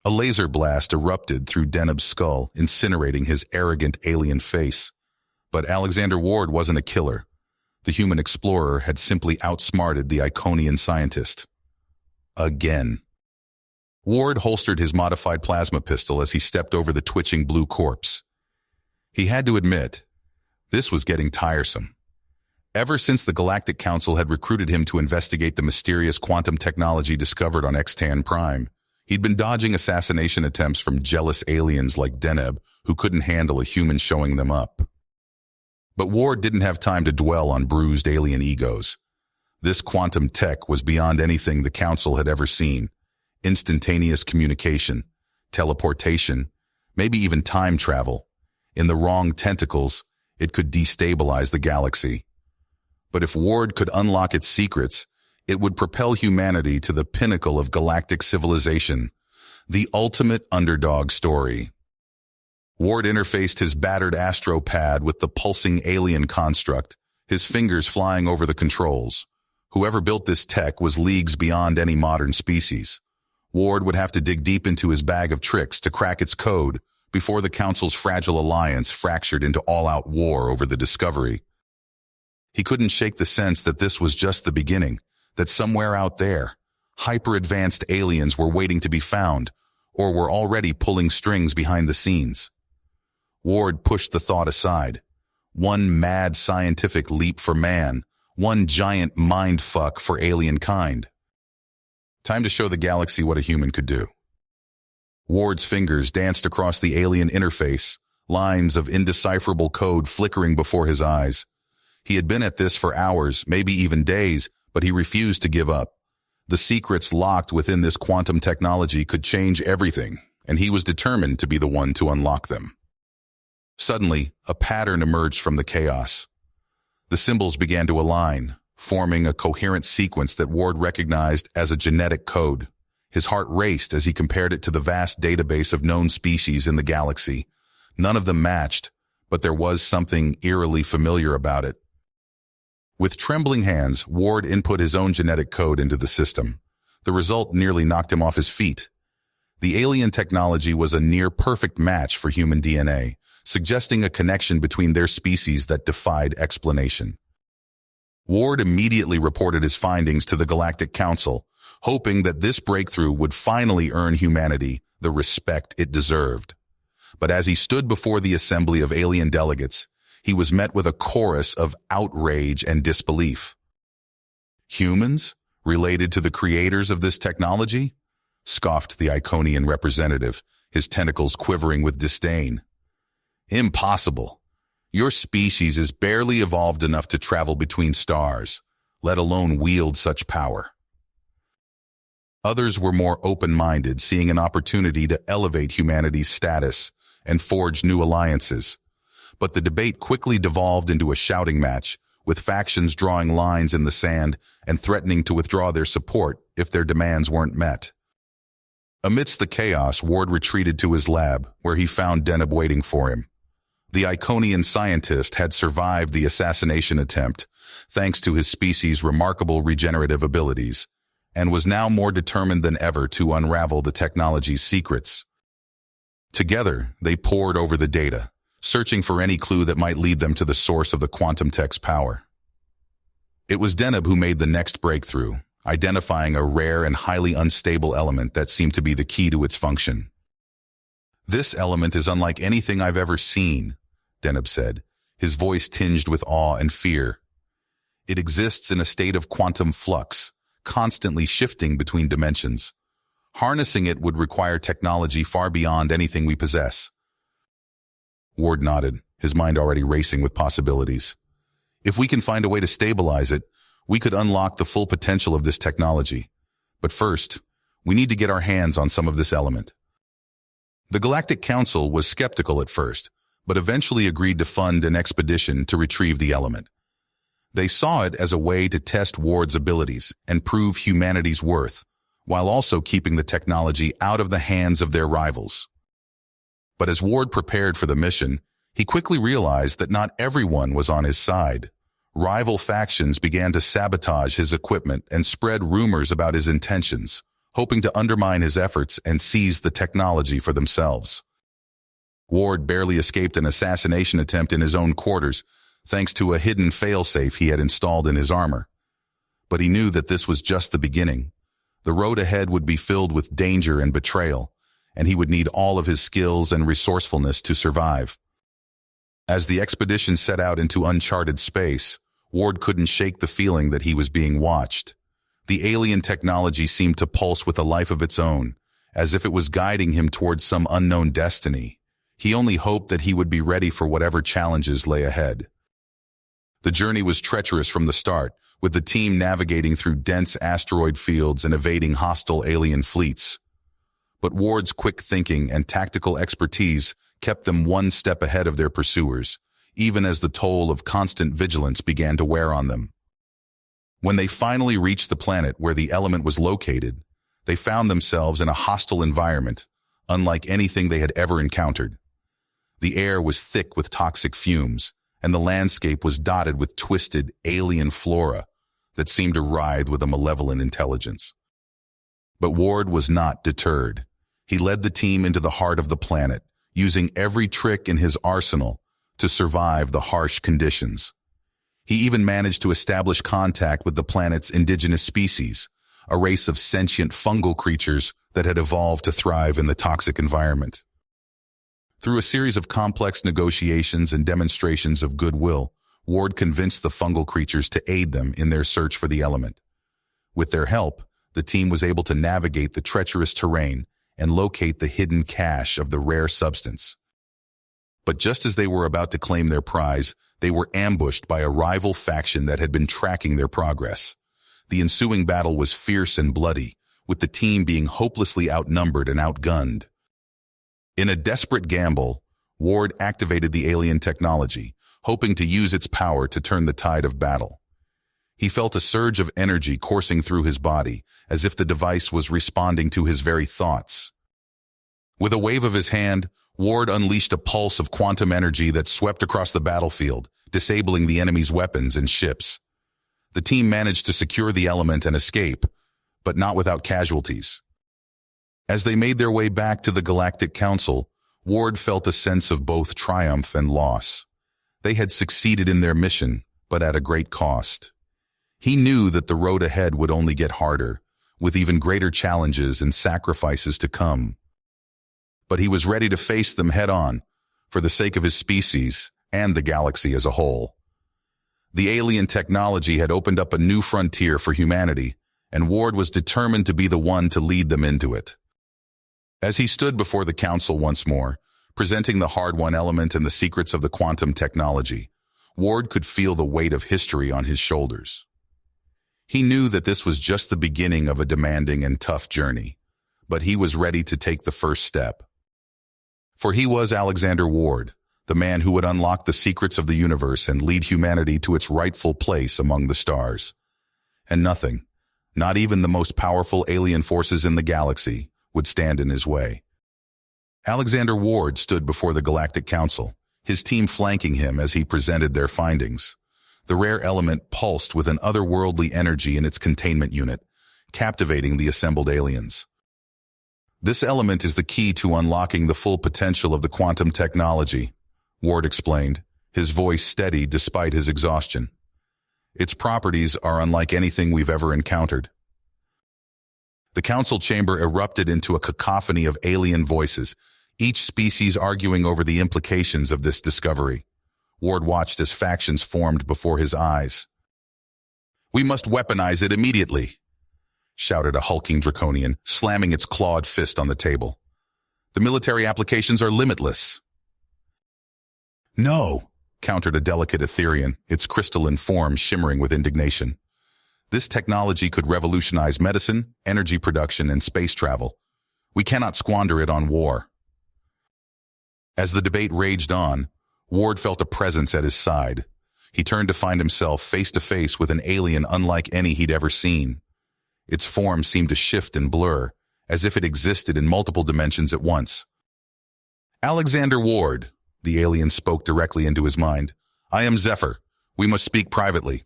A laser blast erupted through Deneb's skull, incinerating his arrogant alien face. But Alexander Ward wasn't a killer. The human explorer had simply outsmarted the Iconian scientist. Again. Ward holstered his modified plasma pistol as he stepped over the twitching blue corpse. He had to admit, this was getting tiresome. Ever since the Galactic Council had recruited him to investigate the mysterious quantum technology discovered on Xtan Prime, he'd been dodging assassination attempts from jealous aliens like Deneb, who couldn't handle a human showing them up. But Ward didn't have time to dwell on bruised alien egos. This quantum tech was beyond anything the Council had ever seen. Instantaneous communication, teleportation, maybe even time travel. In the wrong tentacles, it could destabilize the galaxy. But if Ward could unlock its secrets, it would propel humanity to the pinnacle of galactic civilization, the ultimate underdog story. Ward interfaced his battered astropad with the pulsing alien construct, his fingers flying over the controls. Whoever built this tech was leagues beyond any modern species. Ward would have to dig deep into his bag of tricks to crack its code before the Council's fragile alliance fractured into all-out war over the discovery. He couldn't shake the sense that this was just the beginning, that somewhere out there, hyper-advanced aliens were waiting to be found, or were already pulling strings behind the scenes. Ward pushed the thought aside. One mad scientific leap for man, one giant mind-fuck for alien kind. Time to show the galaxy what a human could do. Ward's fingers danced across the alien interface, lines of indecipherable code flickering before his eyes. He had been at this for hours, maybe even days, but he refused to give up. The secrets locked within this quantum technology could change everything, and he was determined to be the one to unlock them. Suddenly, a pattern emerged from the chaos. The symbols began to align, forming a coherent sequence that Ward recognized as a genetic code. His heart raced as he compared it to the vast database of known species in the galaxy. None of them matched, but there was something eerily familiar about it. With trembling hands, Ward input his own genetic code into the system. The result nearly knocked him off his feet. The alien technology was a near-perfect match for human DNA, suggesting a connection between their species that defied explanation. Ward immediately reported his findings to the Galactic Council, hoping that this breakthrough would finally earn humanity the respect it deserved. But as he stood before the assembly of alien delegates, he was met with a chorus of outrage and disbelief. Humans, related to the creators of this technology? Scoffed the Iconian representative, his tentacles quivering with disdain. Impossible. Your species is barely evolved enough to travel between stars, let alone wield such power. Others were more open-minded, seeing an opportunity to elevate humanity's status and forge new alliances. But the debate quickly devolved into a shouting match, with factions drawing lines in the sand and threatening to withdraw their support if their demands weren't met. Amidst the chaos, Ward retreated to his lab, where he found Deneb waiting for him. The Iconian scientist had survived the assassination attempt, thanks to his species' remarkable regenerative abilities, and was now more determined than ever to unravel the technology's secrets. Together, they pored over the data, searching for any clue that might lead them to the source of the quantum tech's power. It was Deneb who made the next breakthrough, identifying a rare and highly unstable element that seemed to be the key to its function. "This element is unlike anything I've ever seen," Deneb said, his voice tinged with awe and fear. "It exists in a state of quantum flux, constantly shifting between dimensions. Harnessing it would require technology far beyond anything we possess." Ward nodded, his mind already racing with possibilities. "If we can find a way to stabilize it, we could unlock the full potential of this technology. But first, we need to get our hands on some of this element." The Galactic Council was skeptical at first, but eventually agreed to fund an expedition to retrieve the element. They saw it as a way to test Ward's abilities and prove humanity's worth, while also keeping the technology out of the hands of their rivals. But as Ward prepared for the mission, he quickly realized that not everyone was on his side. Rival factions began to sabotage his equipment and spread rumors about his intentions, hoping to undermine his efforts and seize the technology for themselves. Ward barely escaped an assassination attempt in his own quarters, thanks to a hidden failsafe he had installed in his armor. But he knew that this was just the beginning. The road ahead would be filled with danger and betrayal, and he would need all of his skills and resourcefulness to survive. As the expedition set out into uncharted space, Ward couldn't shake the feeling that he was being watched. The alien technology seemed to pulse with a life of its own, as if it was guiding him towards some unknown destiny. He only hoped that he would be ready for whatever challenges lay ahead. The journey was treacherous from the start, with the team navigating through dense asteroid fields and evading hostile alien fleets. But Ward's quick thinking and tactical expertise kept them one step ahead of their pursuers, even as the toll of constant vigilance began to wear on them. When they finally reached the planet where the element was located, they found themselves in a hostile environment, unlike anything they had ever encountered. The air was thick with toxic fumes, and the landscape was dotted with twisted, alien flora that seemed to writhe with a malevolent intelligence. But Ward was not deterred. He led the team into the heart of the planet, using every trick in his arsenal to survive the harsh conditions. He even managed to establish contact with the planet's indigenous species, a race of sentient fungal creatures that had evolved to thrive in the toxic environment. Through a series of complex negotiations and demonstrations of goodwill, Ward convinced the fungal creatures to aid them in their search for the element. With their help, the team was able to navigate the treacherous terrain and locate the hidden cache of the rare substance. But just as they were about to claim their prize, they were ambushed by a rival faction that had been tracking their progress. The ensuing battle was fierce and bloody, with the team being hopelessly outnumbered and outgunned. In a desperate gamble, Ward activated the alien technology, hoping to use its power to turn the tide of battle. He felt a surge of energy coursing through his body, as if the device was responding to his very thoughts. With a wave of his hand, Ward unleashed a pulse of quantum energy that swept across the battlefield, disabling the enemy's weapons and ships. The team managed to secure the element and escape, but not without casualties. As they made their way back to the Galactic Council, Ward felt a sense of both triumph and loss. They had succeeded in their mission, but at a great cost. He knew that the road ahead would only get harder, with even greater challenges and sacrifices to come. But he was ready to face them head-on, for the sake of his species and the galaxy as a whole. The alien technology had opened up a new frontier for humanity, and Ward was determined to be the one to lead them into it. As he stood before the council once more, presenting the hard-won element and the secrets of the quantum technology, Ward could feel the weight of history on his shoulders. He knew that this was just the beginning of a demanding and tough journey, but he was ready to take the first step. For he was Alexander Ward, the man who would unlock the secrets of the universe and lead humanity to its rightful place among the stars. And nothing, not even the most powerful alien forces in the galaxy, would stand in his way. Alexander Ward stood before the Galactic Council, his team flanking him as he presented their findings. The rare element pulsed with an otherworldly energy in its containment unit, captivating the assembled aliens. This element is the key to unlocking the full potential of the quantum technology, Ward explained, his voice steady despite his exhaustion. Its properties are unlike anything we've ever encountered. The council chamber erupted into a cacophony of alien voices, each species arguing over the implications of this discovery. Ward watched as factions formed before his eyes. "We must weaponize it immediately," shouted a hulking draconian, slamming its clawed fist on the table. "The military applications are limitless." "No," countered a delicate Etherian, its crystalline form shimmering with indignation. "This technology could revolutionize medicine, energy production, and space travel. We cannot squander it on war." As the debate raged on, Ward felt a presence at his side. He turned to find himself face to face with an alien unlike any he'd ever seen. Its form seemed to shift and blur, as if it existed in multiple dimensions at once. "Alexander Ward," the alien spoke directly into his mind. "I am Zephyr. We must speak privately."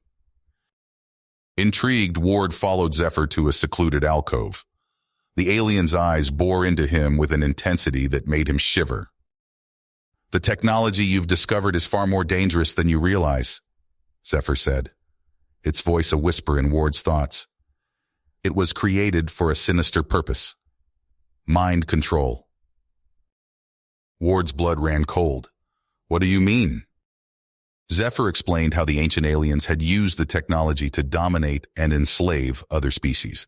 Intrigued, Ward followed Zephyr to a secluded alcove. The alien's eyes bore into him with an intensity that made him shiver. "The technology you've discovered is far more dangerous than you realize," Zephyr said, its voice a whisper in Ward's thoughts. "It was created for a sinister purpose. Mind control." Ward's blood ran cold. "What do you mean?" Zephyr explained how the ancient aliens had used the technology to dominate and enslave other species,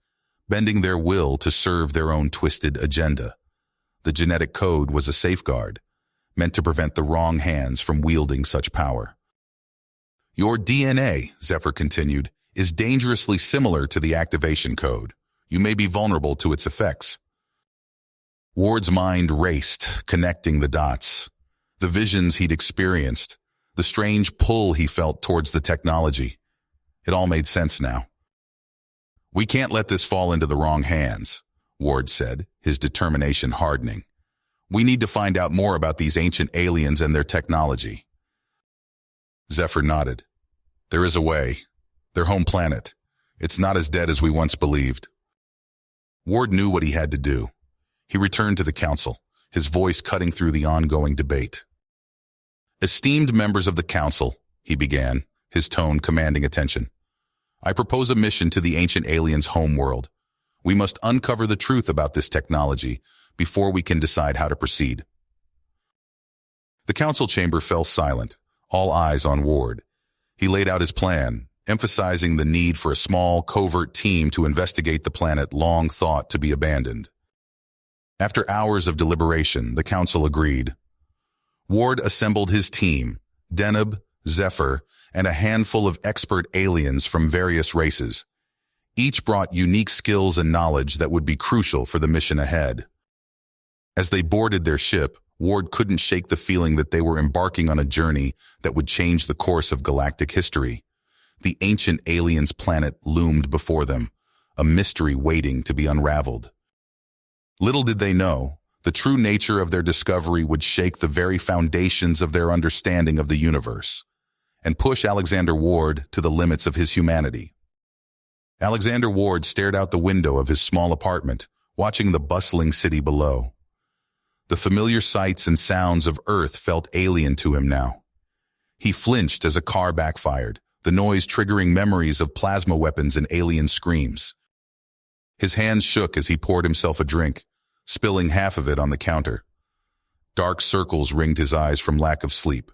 bending their will to serve their own twisted agenda. The genetic code was a safeguard, meant to prevent the wrong hands from wielding such power. "Your DNA," Zephyr continued, "is dangerously similar to the activation code. You may be vulnerable to its effects." Ward's mind raced, connecting the dots. The visions he'd experienced, the strange pull he felt towards the technology. It all made sense now. "We can't let this fall into the wrong hands," Ward said, his determination hardening. "We need to find out more about these ancient aliens and their technology." Zephyr nodded. "There is a way. Their home planet. It's not as dead as we once believed." Ward knew what he had to do. He returned to the council, his voice cutting through the ongoing debate. "Esteemed members of the council," he began, his tone commanding attention, "I propose a mission to the ancient aliens' homeworld. We must uncover the truth about this technology before we can decide how to proceed." The council chamber fell silent, all eyes on Ward. He laid out his plan, emphasizing the need for a small, covert team to investigate the planet long thought to be abandoned. After hours of deliberation, the council agreed. Ward assembled his team, Deneb, Zephyr, and a handful of expert aliens from various races. Each brought unique skills and knowledge that would be crucial for the mission ahead. As they boarded their ship, Ward couldn't shake the feeling that they were embarking on a journey that would change the course of galactic history. The ancient aliens' planet loomed before them, a mystery waiting to be unraveled. Little did they know, the true nature of their discovery would shake the very foundations of their understanding of the universe, and push Alexander Ward to the limits of his humanity. Alexander Ward stared out the window of his small apartment, watching the bustling city below. The familiar sights and sounds of Earth felt alien to him now. He flinched as a car backfired, the noise triggering memories of plasma weapons and alien screams. His hands shook as he poured himself a drink, spilling half of it on the counter. Dark circles ringed his eyes from lack of sleep.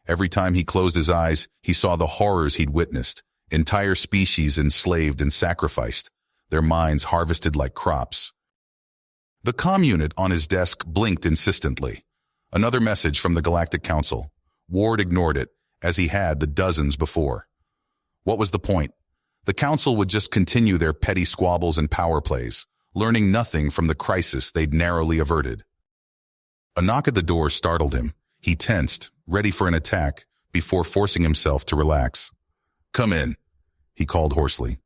Every time he closed his eyes, he saw the horrors he'd witnessed, entire species enslaved and sacrificed, their minds harvested like crops. The comm unit on his desk blinked insistently. Another message from the Galactic Council. Ward ignored it, as he had the dozens before. What was the point? The Council would just continue their petty squabbles and power plays, learning nothing from the crisis they'd narrowly averted. A knock at the door startled him. He tensed, ready for an attack, before forcing himself to relax. "Come in," he called hoarsely.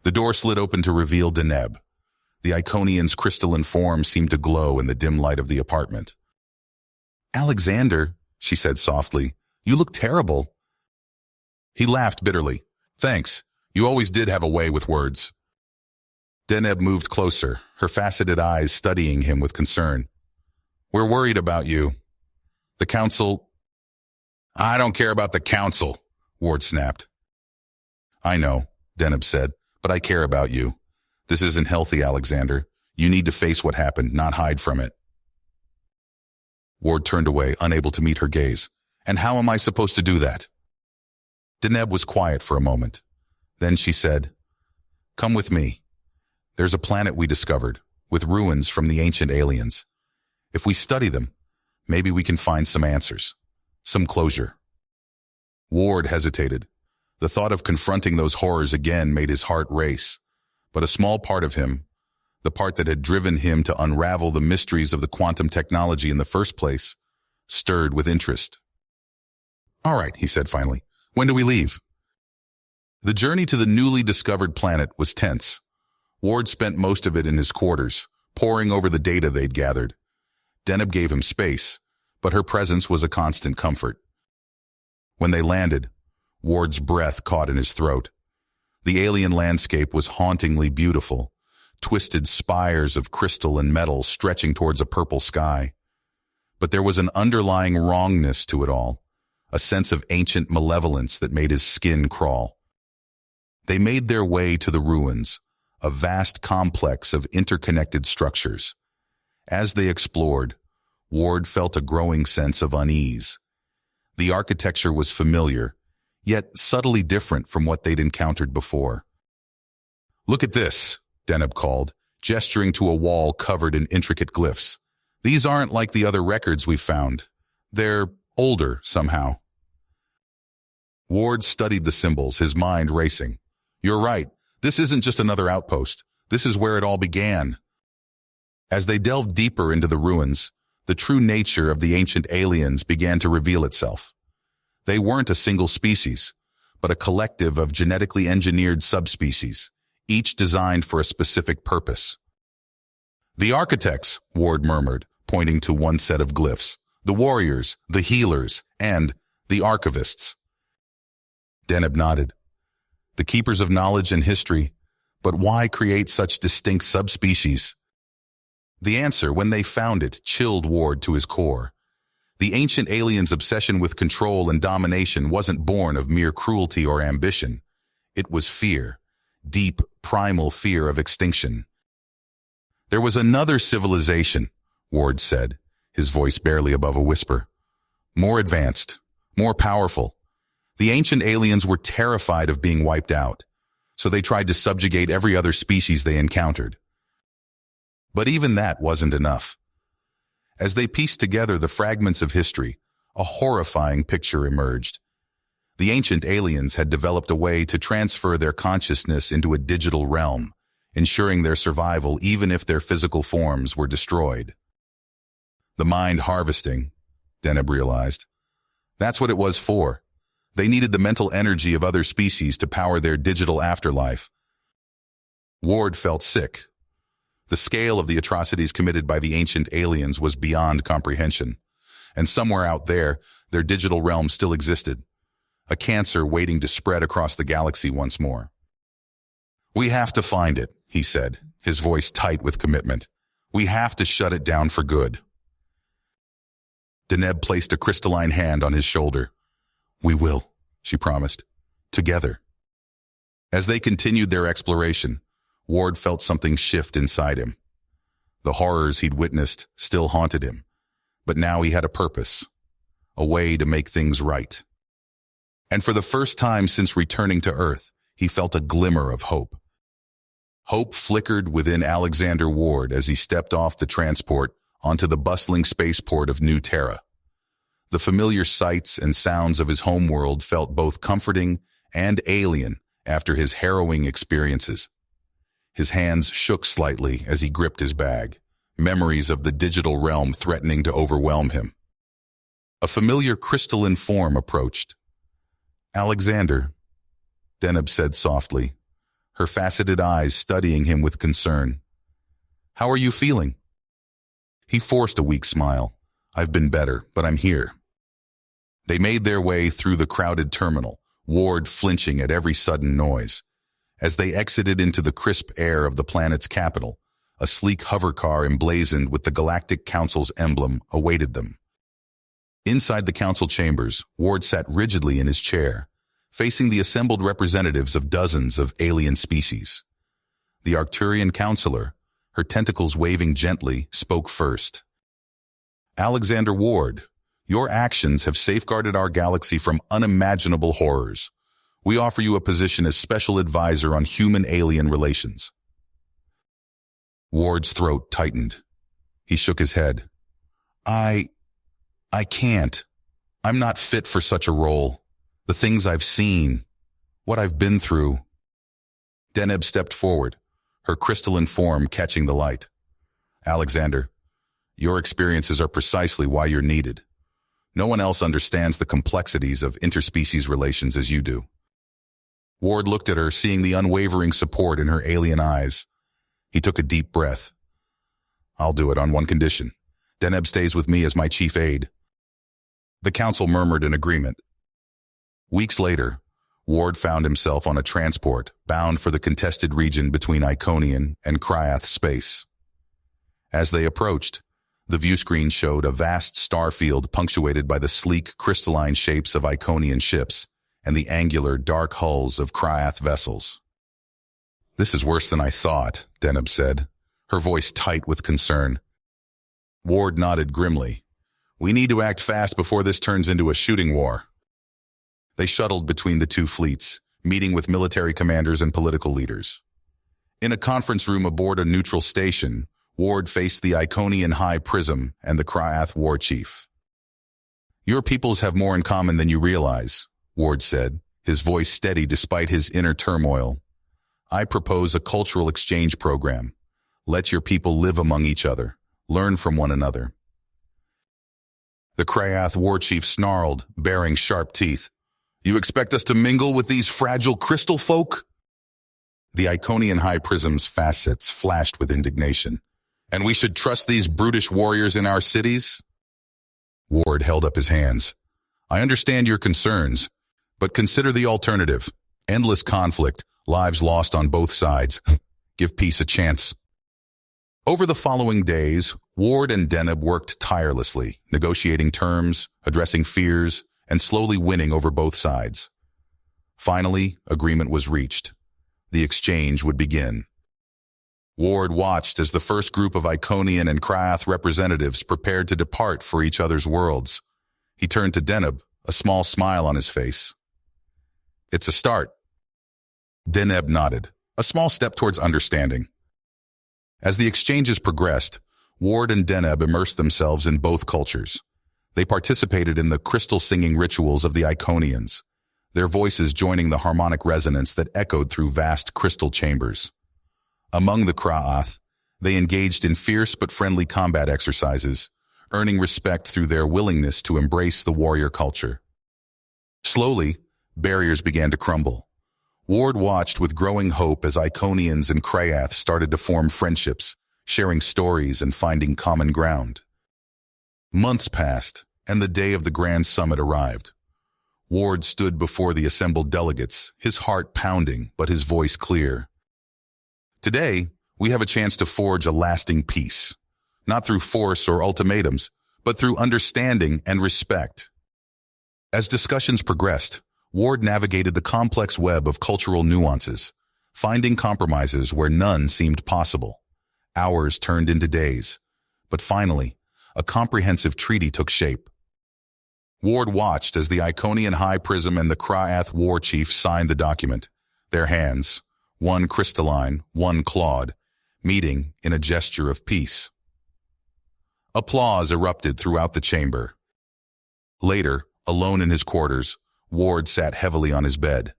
The door slid open to reveal Deneb. The Iconian's crystalline form seemed to glow in the dim light of the apartment. "Alexander," she said softly, "you look terrible." He laughed bitterly. "Thanks. You always did have a way with words." Deneb moved closer, her faceted eyes studying him with concern. "We're worried about you. The council—" "I don't care about the council," Ward snapped. "I know," Deneb said, "but I care about you. This isn't healthy, Alexander. You need to face what happened, not hide from it." Ward turned away, unable to meet her gaze. "And how am I supposed to do that?" Deneb was quiet for a moment. Then she said, "Come with me. There's a planet we discovered, with ruins from the ancient aliens. If we study them, maybe we can find some answers, some closure." Ward hesitated. The thought of confronting those horrors again made his heart race. But a small part of him, the part that had driven him to unravel the mysteries of the quantum technology in the first place, stirred with interest. "All right," he said finally. "When do we leave?" The journey to the newly discovered planet was tense. Ward spent most of it in his quarters, poring over the data they'd gathered. Deneb gave him space, but her presence was a constant comfort. When they landed, Ward's breath caught in his throat. The alien landscape was hauntingly beautiful, twisted spires of crystal and metal stretching towards a purple sky. But there was an underlying wrongness to it all, a sense of ancient malevolence that made his skin crawl. They made their way to the ruins, a vast complex of interconnected structures. As they explored, Ward felt a growing sense of unease. The architecture was familiar, yet subtly different from what they'd encountered before. "Look at this," Deneb called, gesturing to a wall covered in intricate glyphs. "These aren't like the other records we've found. They're older somehow." Ward studied the symbols, his mind racing. "You're right. This isn't just another outpost. This is where it all began." As they delved deeper into the ruins, the true nature of the ancient aliens began to reveal itself. They weren't a single species, but a collective of genetically engineered subspecies, each designed for a specific purpose. "The architects," Ward murmured, pointing to one set of glyphs, "the warriors, the healers, and the archivists." Deneb nodded. "The keepers of knowledge and history, but why create such distinct subspecies?" The answer, when they found it, chilled Ward to his core. The ancient aliens' obsession with control and domination wasn't born of mere cruelty or ambition. It was fear, deep, primal fear of extinction. "There was another civilization," Ward said, his voice barely above a whisper. "More advanced, more powerful. The ancient aliens were terrified of being wiped out, so they tried to subjugate every other species they encountered. But even that wasn't enough. As they pieced together the fragments of history, a horrifying picture emerged. The ancient aliens had developed a way to transfer their consciousness into a digital realm, ensuring their survival even if their physical forms were destroyed. The mind harvesting, Deneb realized. That's what it was for. They needed the mental energy of other species to power their digital afterlife. Ward felt sick. The scale of the atrocities committed by the ancient aliens was beyond comprehension, and somewhere out there, their digital realm still existed, a cancer waiting to spread across the galaxy once more. "We have to find it," he said, his voice tight with commitment. "We have to shut it down for good." Deneb placed a crystalline hand on his shoulder. "We will," she promised. "Together." As they continued their exploration, Ward felt something shift inside him. The horrors he'd witnessed still haunted him, but now he had a purpose, a way to make things right. And for the first time since returning to Earth, he felt a glimmer of hope. Hope flickered within Alexander Ward as he stepped off the transport onto the bustling spaceport of New Terra. The familiar sights and sounds of his homeworld felt both comforting and alien after his harrowing experiences. His hands shook slightly as he gripped his bag, memories of the digital realm threatening to overwhelm him. A familiar crystalline form approached. "Alexander," Deneb said softly, her faceted eyes studying him with concern. "How are you feeling?" He forced a weak smile. "I've been better, but I'm here." They made their way through the crowded terminal, Ward flinching at every sudden noise. As they exited into the crisp air of the planet's capital, a sleek hovercar emblazoned with the Galactic Council's emblem awaited them. Inside the council chambers, Ward sat rigidly in his chair, facing the assembled representatives of dozens of alien species. The Arcturian counselor, her tentacles waving gently, spoke first. "Alexander Ward, your actions have safeguarded our galaxy from unimaginable horrors. We offer you a position as special advisor on human-alien relations." Ward's throat tightened. He shook his head. I can't. I'm not fit for such a role. The things I've seen, what I've been through." Deneb stepped forward, her crystalline form catching the light. "Alexander, your experiences are precisely why you're needed. No one else understands the complexities of interspecies relations as you do." Ward looked at her, seeing the unwavering support in her alien eyes. He took a deep breath. "I'll do it on one condition. Deneb stays with me as my chief aide." The council murmured in agreement. Weeks later, Ward found himself on a transport bound for the contested region between Iconian and Cryath space. As they approached, the viewscreen showed a vast star field punctuated by the sleek, crystalline shapes of Iconian ships and the angular, dark hulls of Cryath vessels. "This is worse than I thought," Deneb said, her voice tight with concern. Ward nodded grimly. "We need to act fast before this turns into a shooting war." They shuttled between the two fleets, meeting with military commanders and political leaders. In a conference room aboard a neutral station, Ward faced the Iconian High Prism and the Cryath War Chief. "Your peoples have more in common than you realize," Ward said, his voice steady despite his inner turmoil. "I propose a cultural exchange program. Let your people live among each other, learn from one another." The Cryath War Chief snarled, baring sharp teeth. "You expect us to mingle with these fragile crystal folk?" The Iconian High Prism's facets flashed with indignation. "And we should trust these brutish warriors in our cities?" Ward held up his hands. "I understand your concerns, but consider the alternative. Endless conflict, lives lost on both sides. Give peace a chance." Over the following days, Ward and Deneb worked tirelessly, negotiating terms, addressing fears, and slowly winning over both sides. Finally, agreement was reached. The exchange would begin. Ward watched as the first group of Iconian and Cryath representatives prepared to depart for each other's worlds. He turned to Deneb, a small smile on his face. "It's a start." Deneb nodded, a small step towards understanding. As the exchanges progressed, Ward and Deneb immersed themselves in both cultures. They participated in the crystal-singing rituals of the Iconians, their voices joining the harmonic resonance that echoed through vast crystal chambers. Among the Craath, they engaged in fierce but friendly combat exercises, earning respect through their willingness to embrace the warrior culture. Slowly, barriers began to crumble. Ward watched with growing hope as Iconians and Cryath started to form friendships, sharing stories and finding common ground. Months passed, and the day of the Grand Summit arrived. Ward stood before the assembled delegates, his heart pounding but his voice clear. "Today, we have a chance to forge a lasting peace, not through force or ultimatums, but through understanding and respect." As discussions progressed, Ward navigated the complex web of cultural nuances, finding compromises where none seemed possible. Hours turned into days, but finally, a comprehensive treaty took shape. Ward watched as the Iconian High Prism and the Cryath War Chief signed the document, their hands, one crystalline, one clawed, meeting in a gesture of peace. Applause erupted throughout the chamber. Later, alone in his quarters, Ward sat heavily on his bed.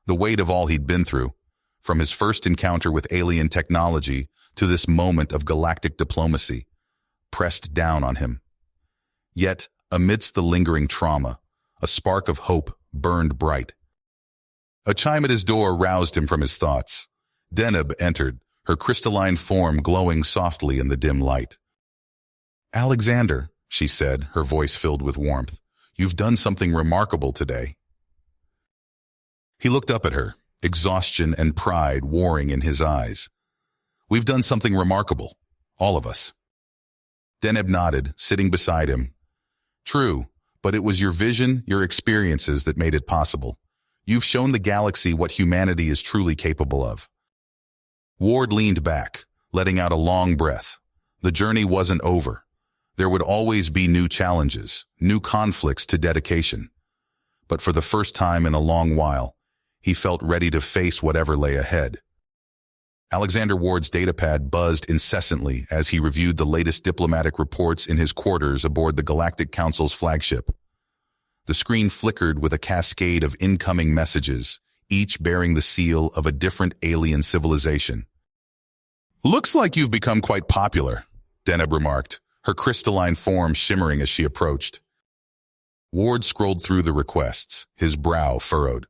The weight of all he'd been through, from his first encounter with alien technology to this moment of galactic diplomacy, pressed down on him. Yet, amidst the lingering trauma, a spark of hope burned bright. A chime at his door roused him from his thoughts. Deneb entered, her crystalline form glowing softly in the dim light. "Alexander," she said, her voice filled with warmth, "you've done something remarkable today." He looked up at her, exhaustion and pride warring in his eyes. "We've done something remarkable, all of us." Deneb nodded, sitting beside him. "True, but it was your vision, your experiences that made it possible. You've shown the galaxy what humanity is truly capable of." Ward leaned back, letting out a long breath. The journey wasn't over. There would always be new challenges, new conflicts to dedication. But for the first time in a long while, he felt ready to face whatever lay ahead. Alexander Ward's datapad buzzed incessantly as he reviewed the latest diplomatic reports in his quarters aboard the Galactic Council's flagship. The screen flickered with a cascade of incoming messages, each bearing the seal of a different alien civilization. "Looks like you've become quite popular," Deneb remarked, her crystalline form shimmering as she approached. Ward scrolled through the requests, his brow furrowed.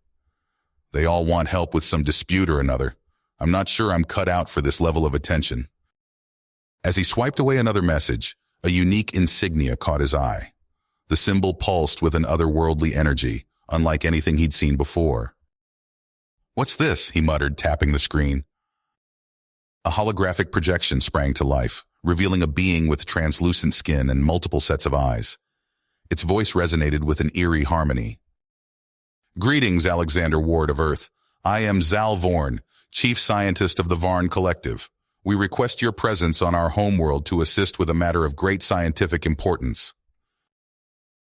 "They all want help with some dispute or another. I'm not sure I'm cut out for this level of attention." As he swiped away another message, a unique insignia caught his eye. The symbol pulsed with an otherworldly energy, unlike anything he'd seen before. "What's this?" he muttered, tapping the screen. A holographic projection sprang to life, revealing a being with translucent skin and multiple sets of eyes. Its voice resonated with an eerie harmony. "Greetings, Alexander Ward of Earth. I am Zal Vorn, Chief Scientist of the Varn Collective. We request your presence on our homeworld to assist with a matter of great scientific importance."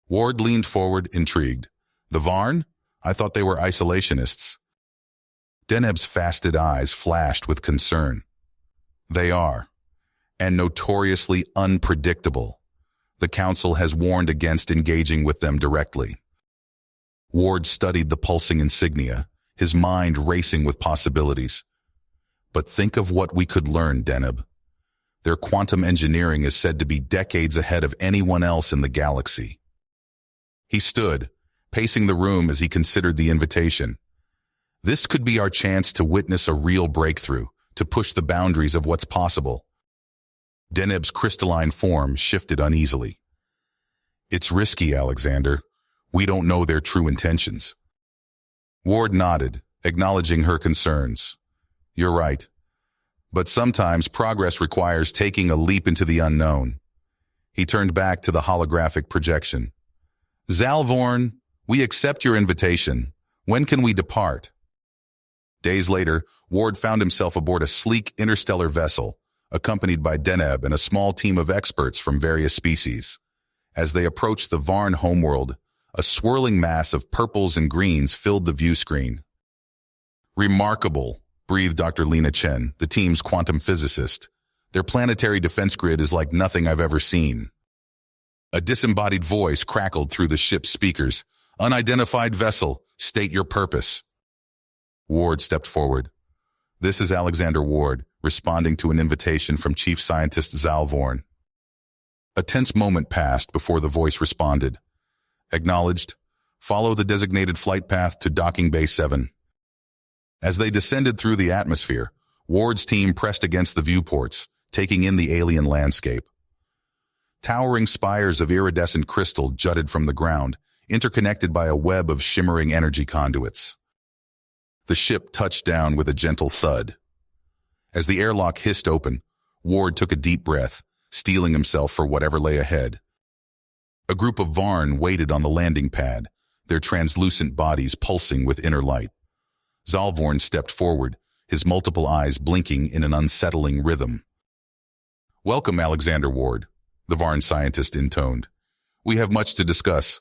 Ward leaned forward, intrigued. "The Varn? I thought they were isolationists." Deneb's faceted eyes flashed with concern. "They are, and notoriously unpredictable. The Council has warned against engaging with them directly." Ward studied the pulsing insignia, his mind racing with possibilities. "But think of what we could learn, Deneb. Their quantum engineering is said to be decades ahead of anyone else in the galaxy." He stood, pacing the room as he considered the invitation. This could be our chance to witness a real breakthrough, to push the boundaries of what's possible. Deneb's crystalline form shifted uneasily. "It's risky, Alexander. We don't know their true intentions." Ward nodded, acknowledging her concerns. "You're right. But sometimes progress requires taking a leap into the unknown." He turned back to the holographic projection. "Zal Vorn, we accept your invitation. When can we depart?" Days later, Ward found himself aboard a sleek interstellar vessel, accompanied by Deneb and a small team of experts from various species. As they approached the Varn homeworld, a swirling mass of purples and greens filled the view screen. "Remarkable," breathed Dr. Lena Chen, the team's quantum physicist. "Their planetary defense grid is like nothing I've ever seen." A disembodied voice crackled through the ship's speakers. "Unidentified vessel, state your purpose." Ward stepped forward. "This is Alexander Ward, responding to an invitation from Chief Scientist Zal Vorn." A tense moment passed before the voice responded. "Acknowledged. Follow the designated flight path to Docking Bay 7. As they descended through the atmosphere, Ward's team pressed against the viewports, taking in the alien landscape. Towering spires of iridescent crystal jutted from the ground, interconnected by a web of shimmering energy conduits. The ship touched down with a gentle thud. As the airlock hissed open, Ward took a deep breath, steeling himself for whatever lay ahead. A group of Varn waited on the landing pad, their translucent bodies pulsing with inner light. Zal Vorn stepped forward, his multiple eyes blinking in an unsettling rhythm. "Welcome, Alexander Ward," the Varn scientist intoned. "We have much to discuss."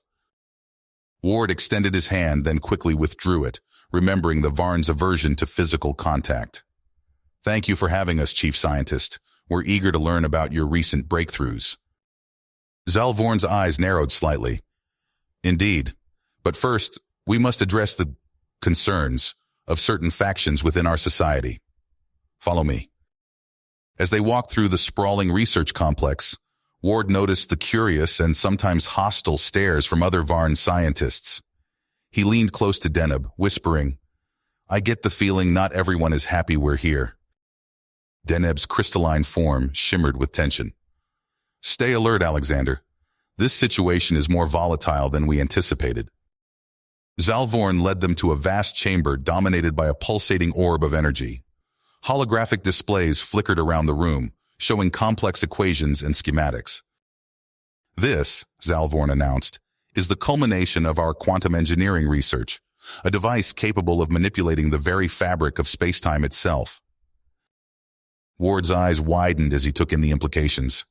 Ward extended his hand, then quickly withdrew it, remembering the Varn's aversion to physical contact. "Thank you for having us, Chief Scientist. We're eager to learn about your recent breakthroughs." Zal Vorn's eyes narrowed slightly. "Indeed. But first, we must address the concerns of certain factions within our society. Follow me." As they walked through the sprawling research complex, Ward noticed the curious and sometimes hostile stares from other Varn scientists. He leaned close to Deneb, whispering, "I get the feeling not everyone is happy we're here." Deneb's crystalline form shimmered with tension. "Stay alert, Alexander. This situation is more volatile than we anticipated." Zal Vorn led them to a vast chamber dominated by a pulsating orb of energy. Holographic displays flickered around the room, showing complex equations and schematics. "This," Zal Vorn announced, "is the culmination of our quantum engineering research, a device capable of manipulating the very fabric of spacetime itself." Ward's eyes widened as he took in the implications.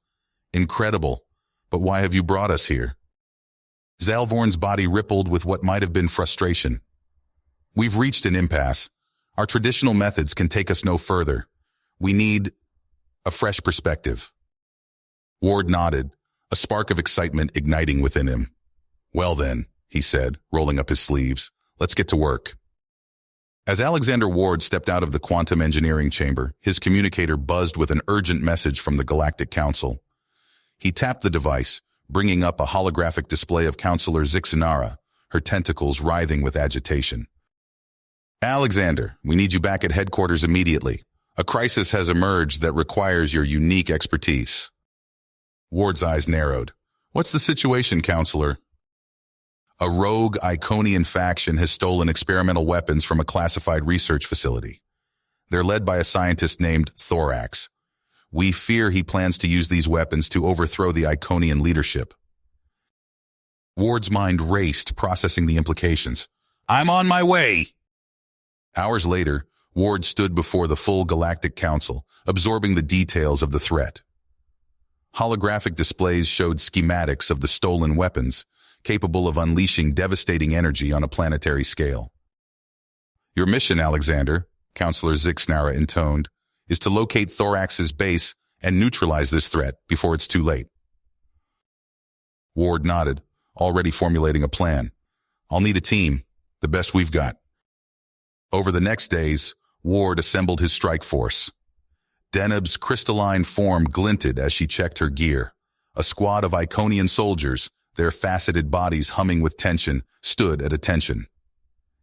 "Incredible, but why have you brought us here?" Zal Vorn's body rippled with what might have been frustration. "We've reached an impasse. Our traditional methods can take us no further. We need a fresh perspective." Ward nodded, a spark of excitement igniting within him. "Well then," he said, rolling up his sleeves, "let's get to work." As Alexander Ward stepped out of the quantum engineering chamber, his communicator buzzed with an urgent message from the Galactic Council. He tapped the device, bringing up a holographic display of Counselor Zixinara, her tentacles writhing with agitation. "Alexander, we need you back at headquarters immediately. A crisis has emerged that requires your unique expertise." Ward's eyes narrowed. "What's the situation, Counselor?" A rogue Iconian faction has stolen experimental weapons from a classified research facility. They're led by a scientist named Thorax. We fear he plans to use these weapons to overthrow the Iconian leadership. Ward's mind raced, processing the implications. I'm on my way! Hours later, Ward stood before the full Galactic Council, absorbing the details of the threat. Holographic displays showed schematics of the stolen weapons, capable of unleashing devastating energy on a planetary scale. Your mission, Alexander, Counselor Zixnara intoned, is to locate Thorax's base and neutralize this threat before it's too late. Ward nodded, already formulating a plan. I'll need a team, the best we've got. Over the next days, Ward assembled his strike force. Deneb's crystalline form glinted as she checked her gear. A squad of Iconian soldiers, their faceted bodies humming with tension, stood at attention.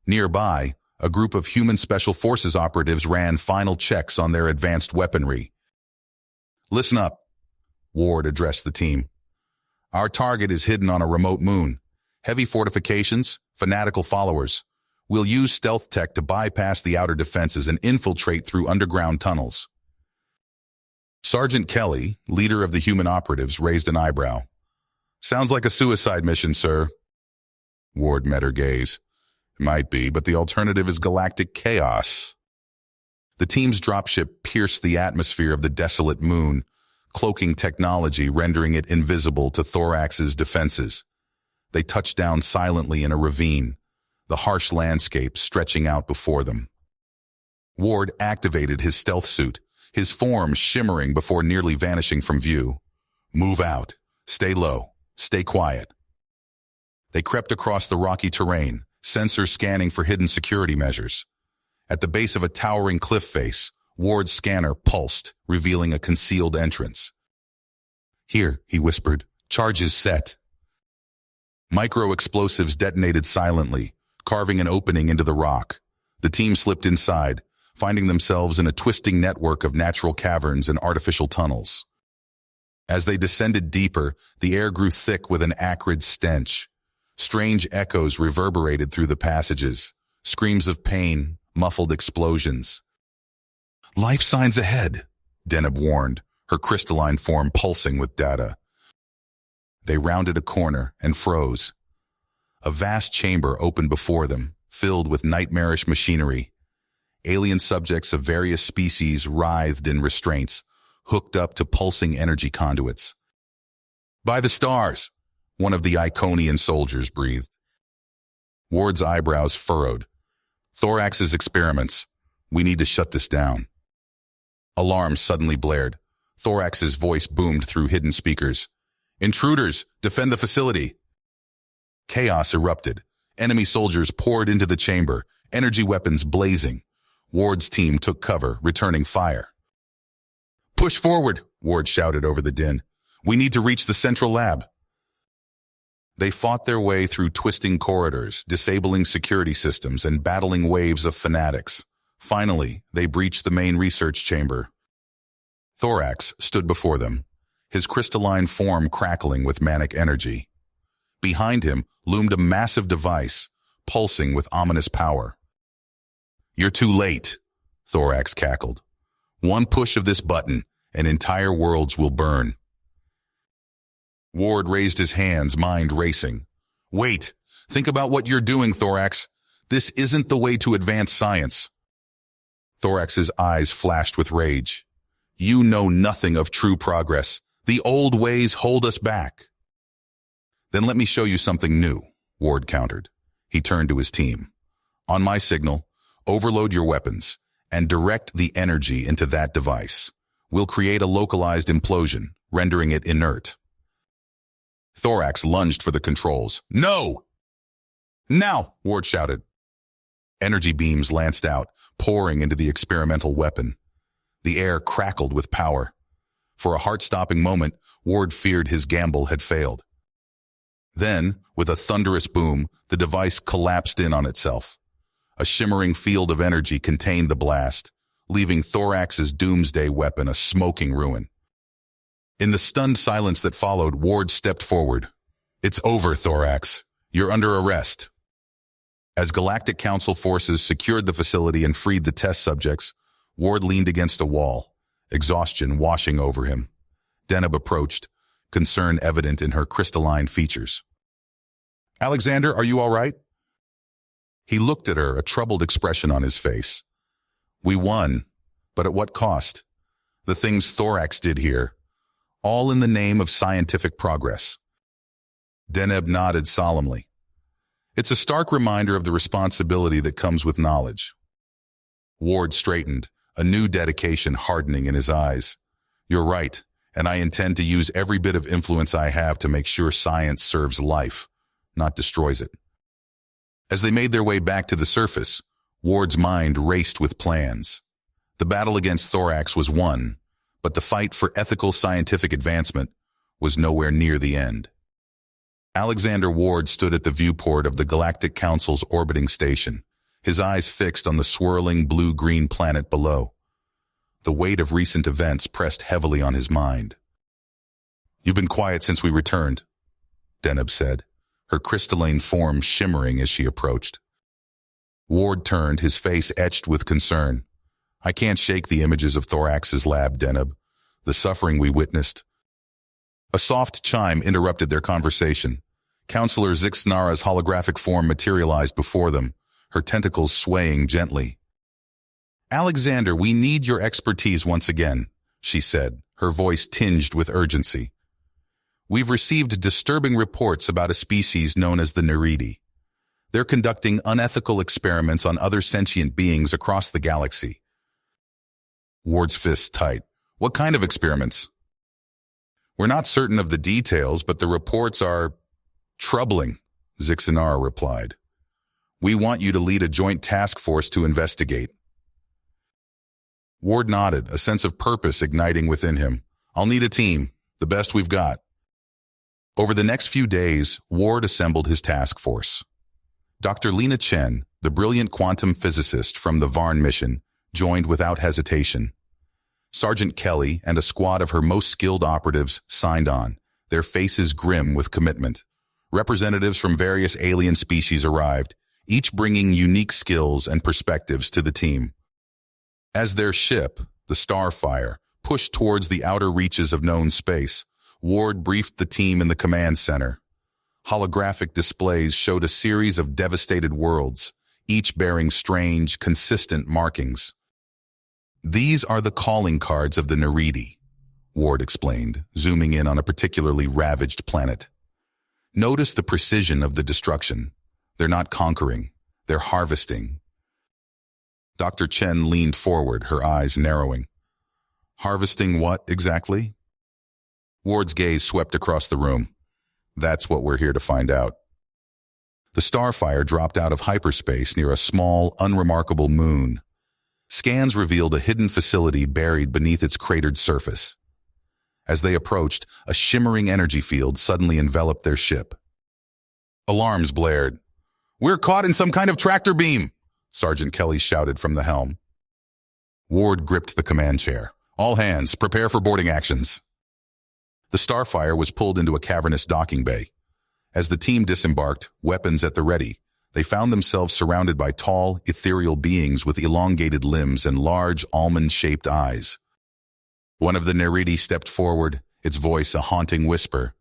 Nearby, a group of human special forces operatives ran final checks on their advanced weaponry. Listen up, Ward addressed the team. Our target is hidden on a remote moon. Heavy fortifications, fanatical followers. We'll use stealth tech to bypass the outer defenses and infiltrate through underground tunnels. Sergeant Kelly, leader of the human operatives, raised an eyebrow. Sounds like a suicide mission, sir. Ward met her gaze. It might be, but the alternative is galactic chaos. The team's dropship pierced the atmosphere of the desolate moon, cloaking technology, rendering it invisible to Thorax's defenses. They touched down silently in a ravine, the harsh landscape stretching out before them. Ward activated his stealth suit, his form shimmering before nearly vanishing from view. Move out. Stay low. Stay quiet. They crept across the rocky terrain, sensors scanning for hidden security measures. At the base of a towering cliff face, Ward's scanner pulsed, revealing a concealed entrance. Here, he whispered, charges set. Micro-explosives detonated silently, carving an opening into the rock. The team slipped inside, finding themselves in a twisting network of natural caverns and artificial tunnels. As they descended deeper, the air grew thick with an acrid stench. Strange echoes reverberated through the passages, screams of pain, muffled explosions. Life signs ahead, Deneb warned, her crystalline form pulsing with data. They rounded a corner and froze. A vast chamber opened before them, filled with nightmarish machinery. Alien subjects of various species writhed in restraints, hooked up to pulsing energy conduits. By the stars, one of the Iconian soldiers breathed. Ward's eyebrows furrowed. Thorax's experiments. We need to shut this down. Alarms suddenly blared. Thorax's voice boomed through hidden speakers. Intruders, defend the facility. Chaos erupted. Enemy soldiers poured into the chamber, energy weapons blazing. Ward's team took cover, returning fire. Push forward, Ward shouted over the din. We need to reach the central lab. They fought their way through twisting corridors, disabling security systems and battling waves of fanatics. Finally, they breached the main research chamber. Thorax stood before them, his crystalline form crackling with manic energy. Behind him loomed a massive device, pulsing with ominous power. You're too late, Thorax cackled. One push of this button, and entire worlds will burn. Ward raised his hands, mind racing. Wait, think about what you're doing, Thorax. This isn't the way to advance science. Thorax's eyes flashed with rage. You know nothing of true progress. The old ways hold us back. Then let me show you something new, Ward countered. He turned to his team. On my signal, overload your weapons and direct the energy into that device. We'll create a localized implosion, rendering it inert. Thorax lunged for the controls. No! Now, Ward shouted. Energy beams lanced out, pouring into the experimental weapon. The air crackled with power. For a heart-stopping moment, Ward feared his gamble had failed. Then, with a thunderous boom, the device collapsed in on itself. A shimmering field of energy contained the blast, leaving Thorax's doomsday weapon a smoking ruin. In the stunned silence that followed, Ward stepped forward. It's over, Thorax. You're under arrest. As Galactic Council forces secured the facility and freed the test subjects, Ward leaned against a wall, exhaustion washing over him. Deneb approached, concern evident in her crystalline features. Alexander, are you all right? He looked at her, a troubled expression on his face. We won, but at what cost? The things Thorax did here, all in the name of scientific progress. Deneb nodded solemnly. It's a stark reminder of the responsibility that comes with knowledge. Ward straightened, a new dedication hardening in his eyes. You're right, and I intend to use every bit of influence I have to make sure science serves life, not destroys it. As they made their way back to the surface, Ward's mind raced with plans. The battle against Thorax was won, but the fight for ethical scientific advancement was nowhere near the end. Alexander Ward stood at the viewport of the Galactic Council's orbiting station, his eyes fixed on the swirling blue-green planet below. The weight of recent events pressed heavily on his mind. You've been quiet since we returned, Deneb said, her crystalline form shimmering as she approached. Ward turned, his face etched with concern. I can't shake the images of Thorax's lab, Deneb. The suffering we witnessed. A soft chime interrupted their conversation. Counselor Zixnara's holographic form materialized before them, her tentacles swaying gently. Alexander, we need your expertise once again, she said, her voice tinged with urgency. We've received disturbing reports about a species known as the Neridi. They're conducting unethical experiments on other sentient beings across the galaxy. Ward's fists tight. What kind of experiments? We're not certain of the details, but the reports are troubling, Zixnara replied. We want you to lead a joint task force to investigate. Ward nodded, a sense of purpose igniting within him. I'll need a team, the best we've got. Over the next few days, Ward assembled his task force. Dr. Lena Chen, the brilliant quantum physicist from the Varn mission, joined without hesitation. Sergeant Kelly and a squad of her most skilled operatives signed on, their faces grim with commitment. Representatives from various alien species arrived, each bringing unique skills and perspectives to the team. As their ship, the Starfire, pushed towards the outer reaches of known space, Ward briefed the team in the command center. Holographic displays showed a series of devastated worlds, each bearing strange, consistent markings. These are the calling cards of the Neridi, Ward explained, zooming in on a particularly ravaged planet. Notice the precision of the destruction. They're not conquering, they're harvesting. Dr. Chen leaned forward, her eyes narrowing. Harvesting what exactly? Ward's gaze swept across the room. That's what we're here to find out. The Starfire dropped out of hyperspace near a small, unremarkable moon. Scans revealed a hidden facility buried beneath its cratered surface. As they approached, a shimmering energy field suddenly enveloped their ship. Alarms blared. We're caught in some kind of tractor beam, Sergeant Kelly shouted from the helm. Ward gripped the command chair. All hands, prepare for boarding actions. The Starfire was pulled into a cavernous docking bay. As the team disembarked, weapons at the ready, they found themselves surrounded by tall, ethereal beings with elongated limbs and large, almond-shaped eyes. One of the Neridi stepped forward, its voice a haunting whisper.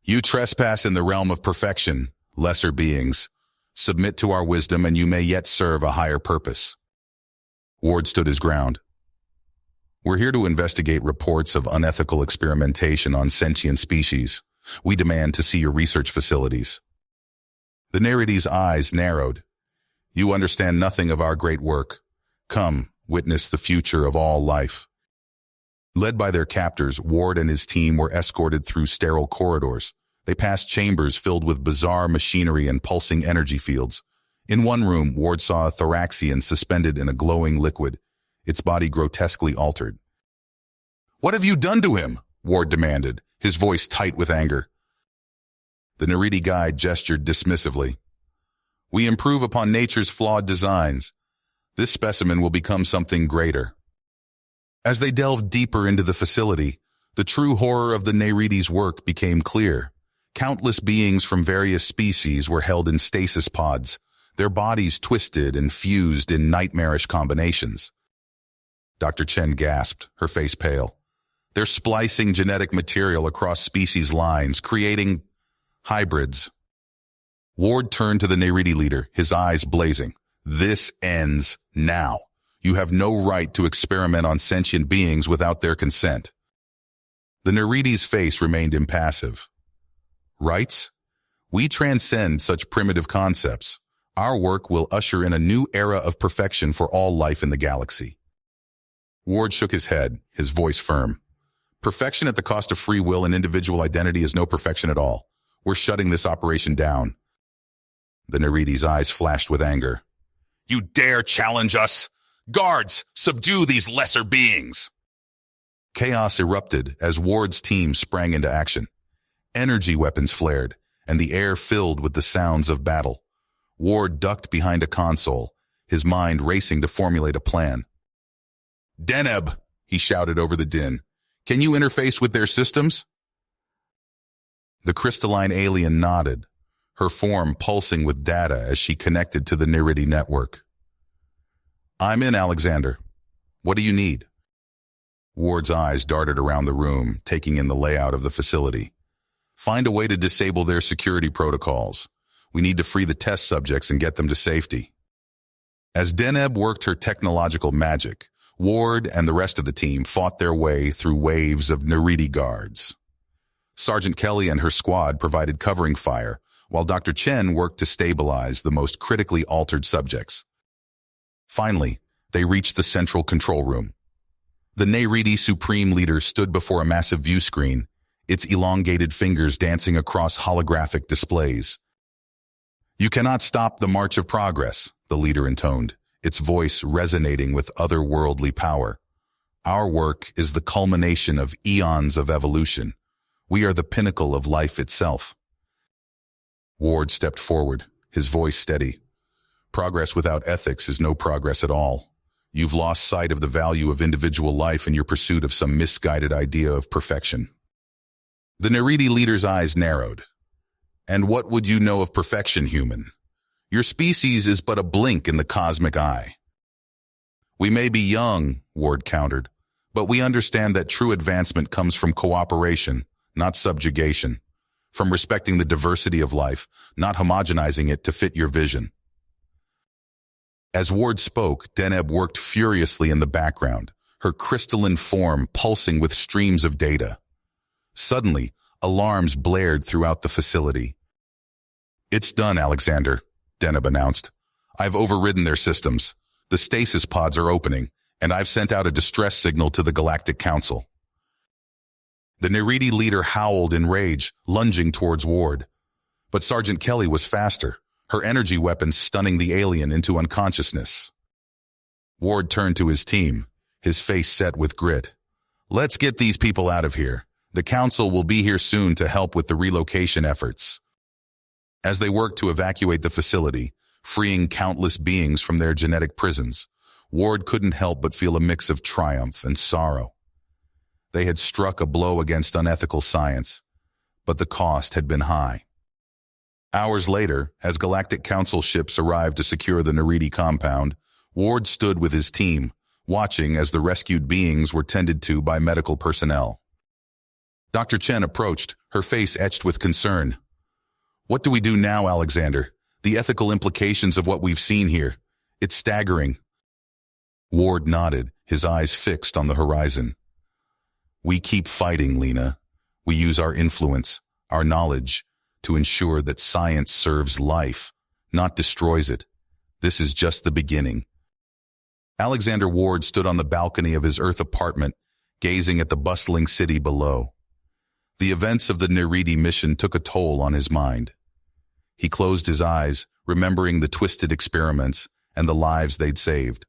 You trespass in the realm of perfection, lesser beings. Submit to our wisdom and you may yet serve a higher purpose. Ward stood his ground. We're here to investigate reports of unethical experimentation on sentient species. We demand to see your research facilities. The Neridi's eyes narrowed. You understand nothing of our great work. Come, witness the future of all life. Led by their captors, Ward and his team were escorted through sterile corridors. They passed chambers filled with bizarre machinery and pulsing energy fields. In one room, Ward saw a Thoraxian suspended in a glowing liquid, its body grotesquely altered. What have you done to him? Ward demanded, his voice tight with anger. The Neridi guide gestured dismissively. We improve upon nature's flawed designs. This specimen will become something greater. As they delved deeper into the facility, the true horror of the Neridi's work became clear. Countless beings from various species were held in stasis pods, their bodies twisted and fused in nightmarish combinations. Dr. Chen gasped, her face pale. They're splicing genetic material across species lines, creating hybrids. Ward turned to the Neridi leader, his eyes blazing. This ends now. You have no right to experiment on sentient beings without their consent. The Neridi's face remained impassive. Rights? We transcend such primitive concepts. Our work will usher in a new era of perfection for all life in the galaxy. Ward shook his head, his voice firm. Perfection at the cost of free will and individual identity is no perfection at all. We're shutting this operation down. The Neridi's eyes flashed with anger. You dare challenge us? Guards, subdue these lesser beings! Chaos erupted as Ward's team sprang into action. Energy weapons flared, and the air filled with the sounds of battle. Ward ducked behind a console, his mind racing to formulate a plan. Deneb, he shouted over the din. Can you interface with their systems? The crystalline alien nodded, her form pulsing with data as she connected to the Neridi network. I'm in, Alexander. What do you need? Ward's eyes darted around the room, taking in the layout of the facility. Find a way to disable their security protocols. We need to free the test subjects and get them to safety. As Deneb worked her technological magic, Ward and the rest of the team fought their way through waves of Neridi guards. Sergeant Kelly and her squad provided covering fire, while Dr. Chen worked to stabilize the most critically altered subjects. Finally, they reached the central control room. The Neridi Supreme Leader stood before a massive view screen, its elongated fingers dancing across holographic displays. You cannot stop the march of progress, the leader intoned, its voice resonating with otherworldly power. Our work is the culmination of eons of evolution. We are the pinnacle of life itself. Ward stepped forward, his voice steady. Progress without ethics is no progress at all. You've lost sight of the value of individual life in your pursuit of some misguided idea of perfection. The Neridi leader's eyes narrowed. And what would you know of perfection, human? Your species is but a blink in the cosmic eye. We may be young, Ward countered, but we understand that true advancement comes from cooperation, not subjugation, from respecting the diversity of life, not homogenizing it to fit your vision. As Ward spoke, Deneb worked furiously in the background, her crystalline form pulsing with streams of data. Suddenly, alarms blared throughout the facility. It's done, Alexander, Deneb announced. I've overridden their systems. The stasis pods are opening, and I've sent out a distress signal to the Galactic Council. The Neridi leader howled in rage, lunging towards Ward. But Sergeant Kelly was faster, her energy weapon stunning the alien into unconsciousness. Ward turned to his team, his face set with grit. Let's get these people out of here. The council will be here soon to help with the relocation efforts. As they worked to evacuate the facility, freeing countless beings from their genetic prisons, Ward couldn't help but feel a mix of triumph and sorrow. They had struck a blow against unethical science, but the cost had been high. Hours later, as Galactic Council ships arrived to secure the Neridi compound, Ward stood with his team, watching as the rescued beings were tended to by medical personnel. Dr. Chen approached, her face etched with concern. What do we do now, Alexander? The ethical implications of what we've seen here. It's staggering. Ward nodded, his eyes fixed on the horizon. We keep fighting, Lena. We use our influence, our knowledge, to ensure that science serves life, not destroys it. This is just the beginning. Alexander Ward stood on the balcony of his Earth apartment, gazing at the bustling city below. The events of the Neridi mission took a toll on his mind. He closed his eyes, remembering the twisted experiments and the lives they'd saved.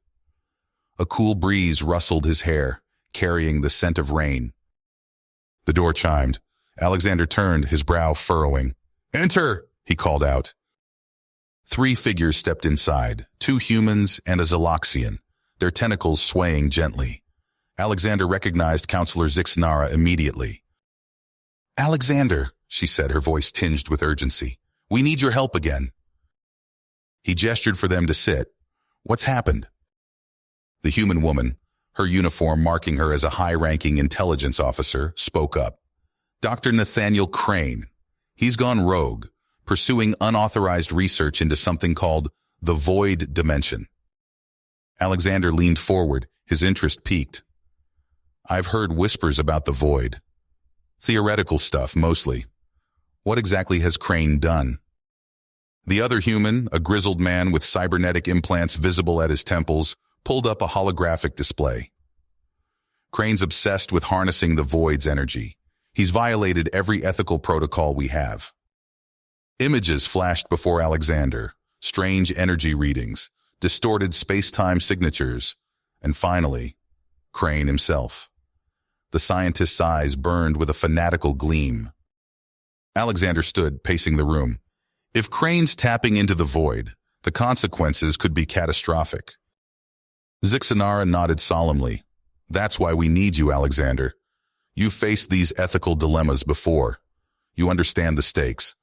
A cool breeze rustled his hair, carrying the scent of rain. The door chimed. Alexander turned, his brow furrowing. "Enter!" he called out. 3 figures stepped inside, 2 humans and a Zaloxian, their tentacles swaying gently. Alexander recognized Counselor Zixnara immediately. "Alexander," she said, her voice tinged with urgency. We need your help again. He gestured for them to sit. What's happened? The human woman, her uniform marking her as a high-ranking intelligence officer, spoke up. Dr. Nathaniel Crane. He's gone rogue, pursuing unauthorized research into something called the Void Dimension. Alexander leaned forward, his interest piqued. I've heard whispers about the Void. Theoretical stuff, mostly. What exactly has Crane done? The other human, a grizzled man with cybernetic implants visible at his temples, pulled up a holographic display. Crane's obsessed with harnessing the Void's energy. He's violated every ethical protocol we have. Images flashed before Alexander, strange energy readings, distorted space-time signatures, and finally, Crane himself. The scientist's eyes burned with a fanatical gleam. Alexander stood, pacing the room. If Crane's tapping into the Void, the consequences could be catastrophic. Zixanara nodded solemnly. That's why we need you, Alexander. You've faced these ethical dilemmas before. You understand the stakes.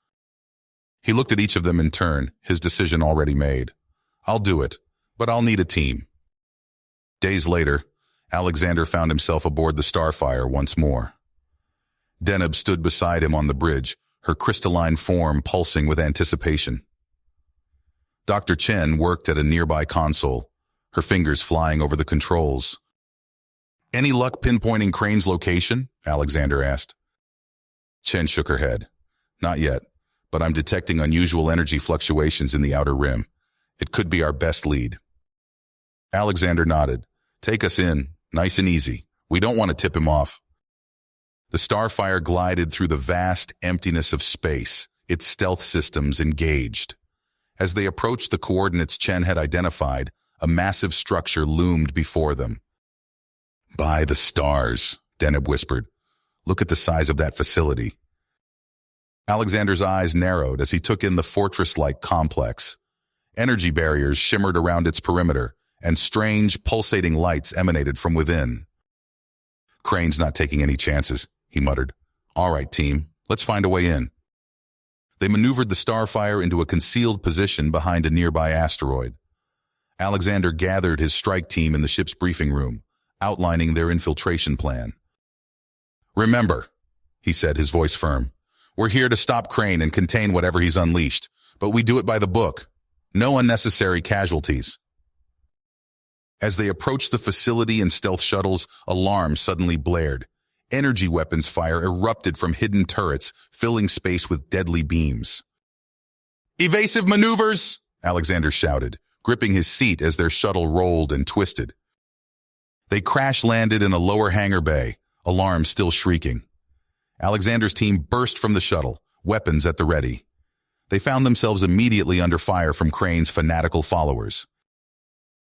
He looked at each of them in turn, his decision already made. I'll do it, but I'll need a team. Days later, Alexander found himself aboard the Starfire once more. Deneb stood beside him on the bridge, her crystalline form pulsing with anticipation. Dr. Chen worked at a nearby console, her fingers flying over the controls. Any luck pinpointing Crane's location? Alexander asked. Chen shook her head. Not yet, but I'm detecting unusual energy fluctuations in the outer rim. It could be our best lead. Alexander nodded. Take us in, nice and easy. We don't want to tip him off. The Starfire glided through the vast emptiness of space, its stealth systems engaged. As they approached the coordinates Chen had identified, a massive structure loomed before them. By the stars, Deneb whispered. Look at the size of that facility. Alexander's eyes narrowed as he took in the fortress-like complex. Energy barriers shimmered around its perimeter, and strange, pulsating lights emanated from within. Crane's not taking any chances, he muttered. All right, team, let's find a way in. They maneuvered the Starfire into a concealed position behind a nearby asteroid. Alexander gathered his strike team in the ship's briefing room, outlining their infiltration plan. Remember, he said, his voice firm, we're here to stop Crane and contain whatever he's unleashed, but we do it by the book. No unnecessary casualties. As they approached the facility and stealth shuttles, alarms suddenly blared. Energy weapons fire erupted from hidden turrets, filling space with deadly beams. Evasive maneuvers, Alexander shouted, gripping his seat as their shuttle rolled and twisted. They crash-landed in a lower hangar bay, alarms still shrieking. Alexander's team burst from the shuttle, weapons at the ready. They found themselves immediately under fire from Crane's fanatical followers.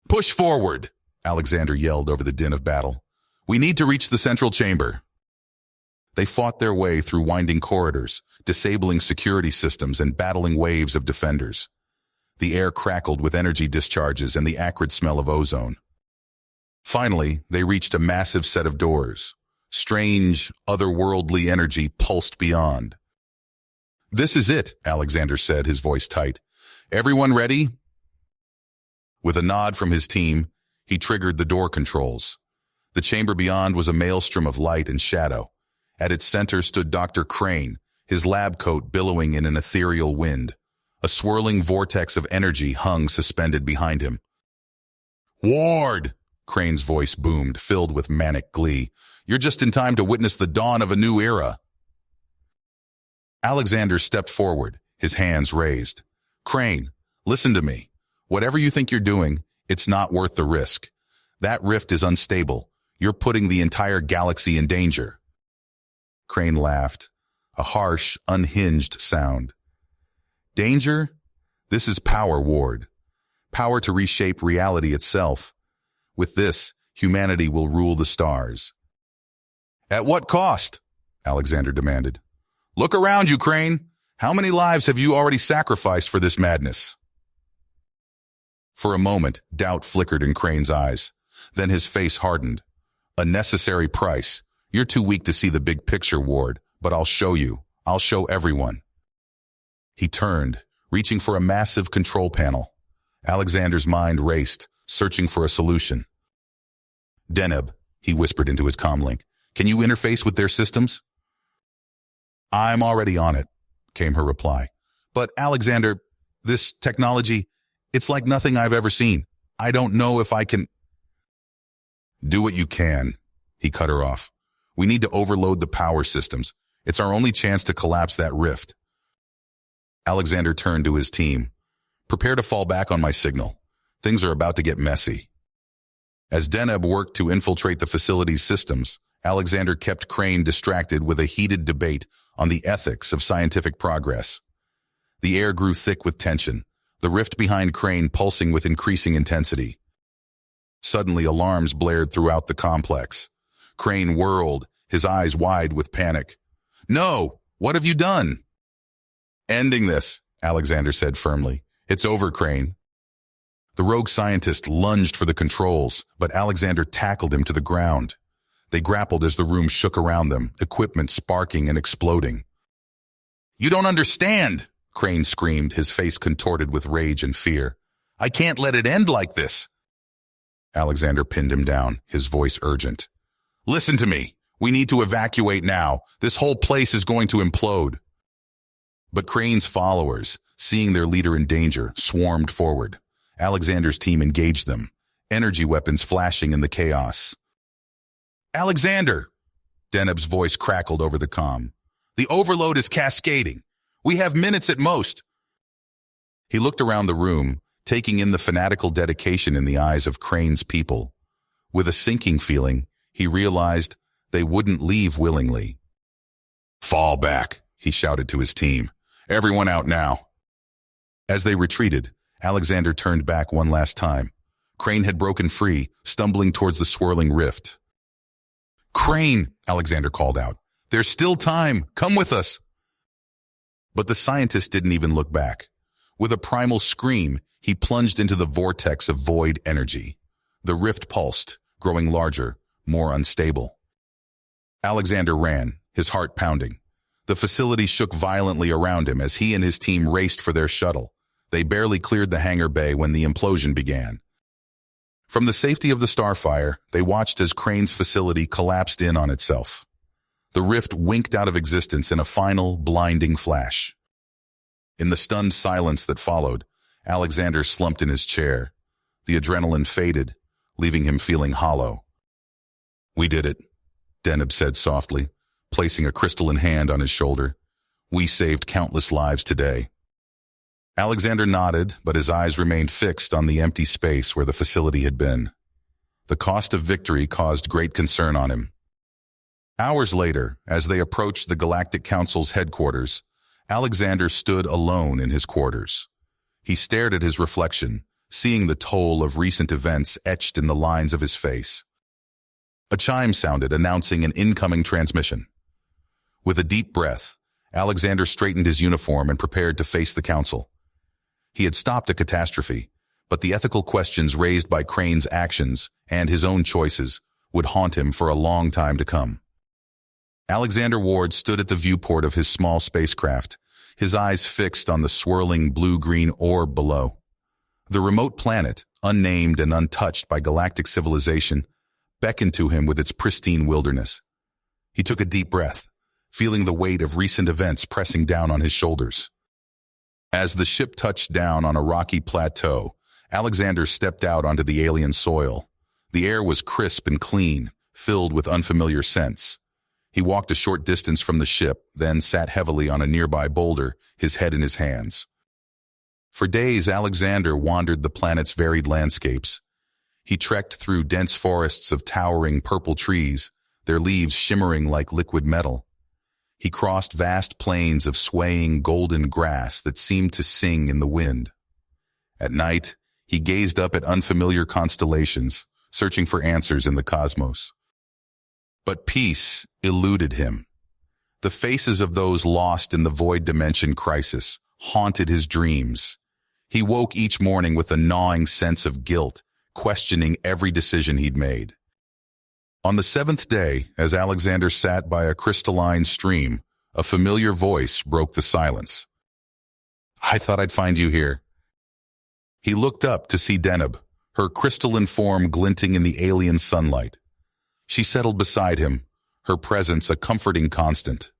Push forward, Alexander yelled over the din of battle. We need to reach the central chamber. They fought their way through winding corridors, disabling security systems and battling waves of defenders. The air crackled with energy discharges and the acrid smell of ozone. Finally, they reached a massive set of doors. Strange, otherworldly energy pulsed beyond. This is it, Alexander said, his voice tight. Everyone ready? With a nod from his team, he triggered the door controls. The chamber beyond was a maelstrom of light and shadow. At its center stood Dr. Crane, his lab coat billowing in an ethereal wind. A swirling vortex of energy hung suspended behind him. Ward! Crane's voice boomed, filled with manic glee. You're just in time to witness the dawn of a new era. Alexander stepped forward, his hands raised. Crane, listen to me. Whatever you think you're doing, it's not worth the risk. That rift is unstable. You're putting the entire galaxy in danger. Crane laughed, a harsh, unhinged sound. Danger? This is power, Ward. Power to reshape reality itself. With this, humanity will rule the stars. At what cost? Alexander demanded. Look around you, Crane. How many lives have you already sacrificed for this madness? For a moment, doubt flickered in Crane's eyes. Then his face hardened. A necessary price. You're too weak to see the big picture, Ward, but I'll show you. I'll show everyone. He turned, reaching for a massive control panel. Alexander's mind raced, searching for a solution. Deneb, he whispered into his comlink, can you interface with their systems? I'm already on it, came her reply. But Alexander, this technology, it's like nothing I've ever seen. I don't know if I can... Do what you can, he cut her off. We need to overload the power systems. It's our only chance to collapse that rift. Alexander turned to his team. Prepare to fall back on my signal. Things are about to get messy. As Deneb worked to infiltrate the facility's systems, Alexander kept Crane distracted with a heated debate on the ethics of scientific progress. The air grew thick with tension, the rift behind Crane pulsing with increasing intensity. Suddenly, alarms blared throughout the complex. Crane whirled, his eyes wide with panic. No! What have you done? Ending this, Alexander said firmly. It's over, Crane. The rogue scientist lunged for the controls, but Alexander tackled him to the ground. They grappled as the room shook around them, equipment sparking and exploding. You don't understand, Crane screamed, his face contorted with rage and fear. I can't let it end like this. Alexander pinned him down, his voice urgent. Listen to me. We need to evacuate now. This whole place is going to implode. But Crane's followers, seeing their leader in danger, swarmed forward. Alexander's team engaged them, energy weapons flashing in the chaos. Alexander! Deneb's voice crackled over the comm. The overload is cascading. We have minutes at most. He looked around the room, taking in the fanatical dedication in the eyes of Crane's people. With a sinking feeling, he realized they wouldn't leave willingly. Fall back, he shouted to his team. Everyone out now. As they retreated, Alexander turned back one last time. Crane had broken free, stumbling towards the swirling rift. Crane, Alexander called out. There's still time. Come with us. But the scientist didn't even look back. With a primal scream, he plunged into the vortex of void energy. The rift pulsed, growing larger, more unstable. Alexander ran, his heart pounding. The facility shook violently around him as he and his team raced for their shuttle. They barely cleared the hangar bay when the implosion began. From the safety of the Starfire, they watched as Crane's facility collapsed in on itself. The rift winked out of existence in a final, blinding flash. In the stunned silence that followed, Alexander slumped in his chair. The adrenaline faded, leaving him feeling hollow. We did it, Deneb said softly, placing a crystalline hand on his shoulder. We saved countless lives today. Alexander nodded, but his eyes remained fixed on the empty space where the facility had been. The cost of victory caused great concern on him. Hours later, as they approached the Galactic Council's headquarters, Alexander stood alone in his quarters. He stared at his reflection, seeing the toll of recent events etched in the lines of his face. A chime sounded, announcing an incoming transmission. With a deep breath, Alexander straightened his uniform and prepared to face the council. He had stopped a catastrophe, but the ethical questions raised by Crane's actions and his own choices would haunt him for a long time to come. Alexander Ward stood at the viewport of his small spacecraft, his eyes fixed on the swirling blue-green orb below. The remote planet, unnamed and untouched by galactic civilization, beckoned to him with its pristine wilderness. He took a deep breath, feeling the weight of recent events pressing down on his shoulders. As the ship touched down on a rocky plateau, Alexander stepped out onto the alien soil. The air was crisp and clean, filled with unfamiliar scents. He walked a short distance from the ship, then sat heavily on a nearby boulder, his head in his hands. For days, Alexander wandered the planet's varied landscapes. He trekked through dense forests of towering purple trees, their leaves shimmering like liquid metal. He crossed vast plains of swaying golden grass that seemed to sing in the wind. At night, he gazed up at unfamiliar constellations, searching for answers in the cosmos. But peace eluded him. The faces of those lost in the void dimension crisis haunted his dreams. He woke each morning with a gnawing sense of guilt, questioning every decision he'd made. On the seventh day, as Alexander sat by a crystalline stream, A familiar voice broke the silence. "I thought I'd find you here." He looked up to see Deneb, her crystalline form glinting in the alien sunlight. She settled beside him, her presence a comforting constant.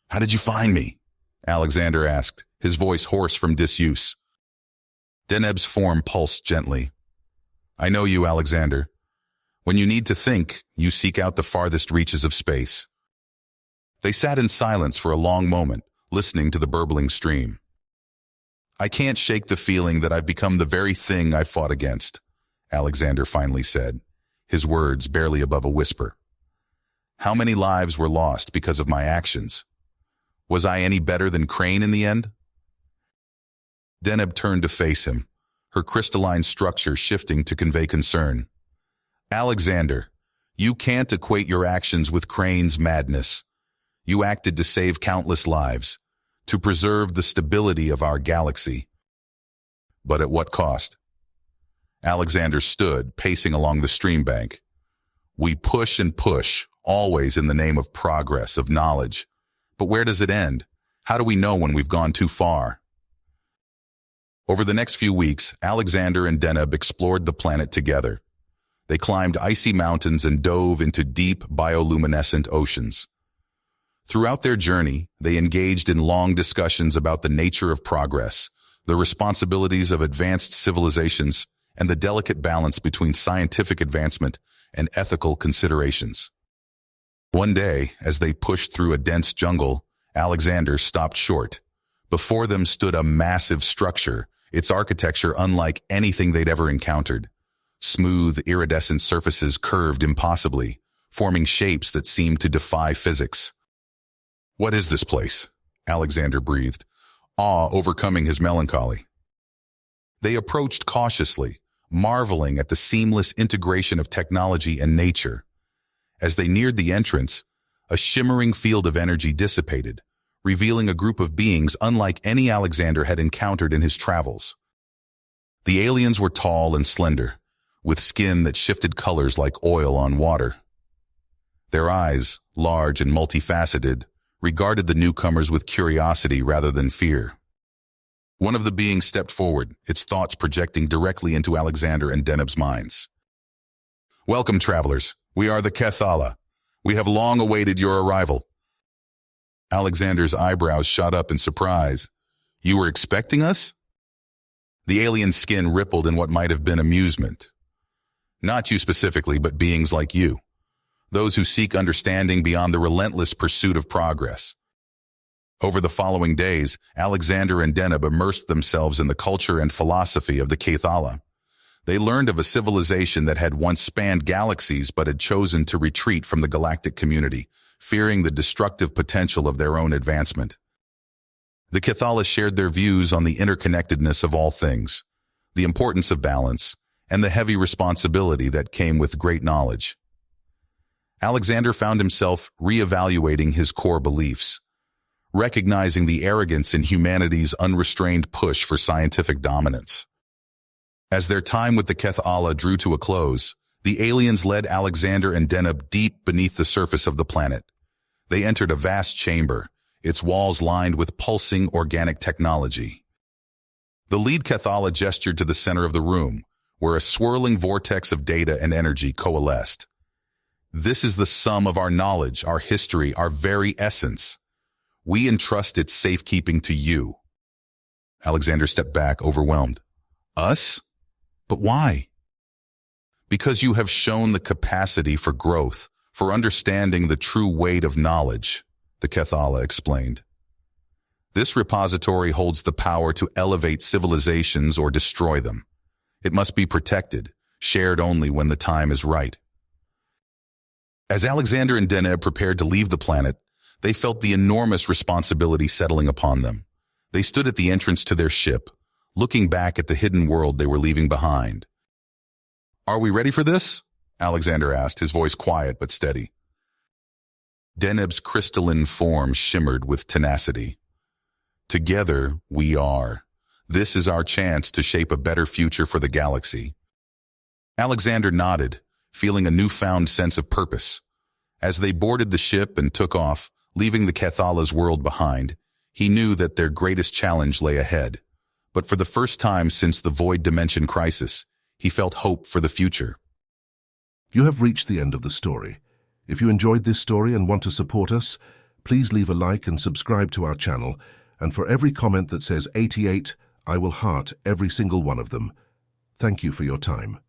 "How did you find me?" Alexander asked, his voice hoarse from disuse. Deneb's form pulsed gently. "I know you, Alexander. When you need to think, you seek out the farthest reaches of space." They sat in silence for a long moment, listening to the burbling stream. "I can't shake the feeling that I've become the very thing I fought against," Alexander finally said, his words barely above a whisper. "How many lives were lost because of my actions? Was I any better than Crane in the end?" Deneb turned to face him, her crystalline structure shifting to convey concern. "Alexander, you can't equate your actions with Crane's madness. You acted to save countless lives, to preserve the stability of our galaxy. But at what cost?" Alexander stood, pacing along the stream bank. "We push and push, always in the name of progress, of knowledge. But where does it end? How do we know when we've gone too far?" Over the next few weeks, Alexander and Deneb explored the planet together. They climbed icy mountains and dove into deep, bioluminescent oceans. Throughout their journey, they engaged in long discussions about the nature of progress, the responsibilities of advanced civilizations, and the delicate balance between scientific advancement and ethical considerations. One day, as they pushed through a dense jungle, Alexander stopped short. Before them stood a massive structure, its architecture unlike anything they'd ever encountered. Smooth, iridescent surfaces curved impossibly, forming shapes that seemed to defy physics. "What is this place?" Alexander breathed, awe overcoming his melancholy. They approached cautiously, marveling at the seamless integration of technology and nature. As they neared the entrance, a shimmering field of energy dissipated, revealing a group of beings unlike any Alexander had encountered in his travels. The aliens were tall and slender, with skin that shifted colors like oil on water. Their eyes, large and multifaceted, regarded the newcomers with curiosity rather than fear. One of the beings stepped forward, its thoughts projecting directly into Alexander and Deneb's minds. "Welcome, travelers. We are the Kethala. We have long awaited your arrival." Alexander's eyebrows shot up in surprise. "You were expecting us?" The alien's skin rippled in what might have been amusement. "Not you specifically, but beings like you. Those who seek understanding beyond the relentless pursuit of progress." Over the following days, Alexander and Deneb immersed themselves in the culture and philosophy of the Kethala. They learned of a civilization that had once spanned galaxies but had chosen to retreat from the galactic community, fearing the destructive potential of their own advancement. The Kethala shared their views on the interconnectedness of all things, the importance of balance, and the heavy responsibility that came with great knowledge. Alexander found himself reevaluating his core beliefs, recognizing the arrogance in humanity's unrestrained push for scientific dominance. As their time with the Kethala drew to a close, the aliens led Alexander and Deneb deep beneath the surface of the planet. They entered a vast chamber, its walls lined with pulsing organic technology. The lead Kethala gestured to the center of the room, where a swirling vortex of data and energy coalesced. "This is the sum of our knowledge, our history, our very essence. We entrust its safekeeping to you." Alexander stepped back, overwhelmed. "Us? But why?" "Because you have shown the capacity for growth, for understanding the true weight of knowledge," the Kethala explained. "This repository holds the power to elevate civilizations or destroy them. It must be protected, shared only when the time is right." As Alexander and Deneb prepared to leave the planet, they felt the enormous responsibility settling upon them. They stood at the entrance to their ship, looking back at the hidden world they were leaving behind. "Are we ready for this?" Alexander asked, his voice quiet but steady. Deneb's crystalline form shimmered with tenacity. "Together, we are. This is our chance to shape a better future for the galaxy." Alexander nodded, feeling a newfound sense of purpose. As they boarded the ship and took off, Leaving the Cathala's world behind, he knew that their greatest challenge lay ahead. But for the first time since the Void Dimension crisis, he felt hope for the future. You have reached the end of the story. If you enjoyed this story and want to support us, please leave a like and subscribe to our channel, and for every comment that says 88, I will heart every single one of them. Thank you for your time.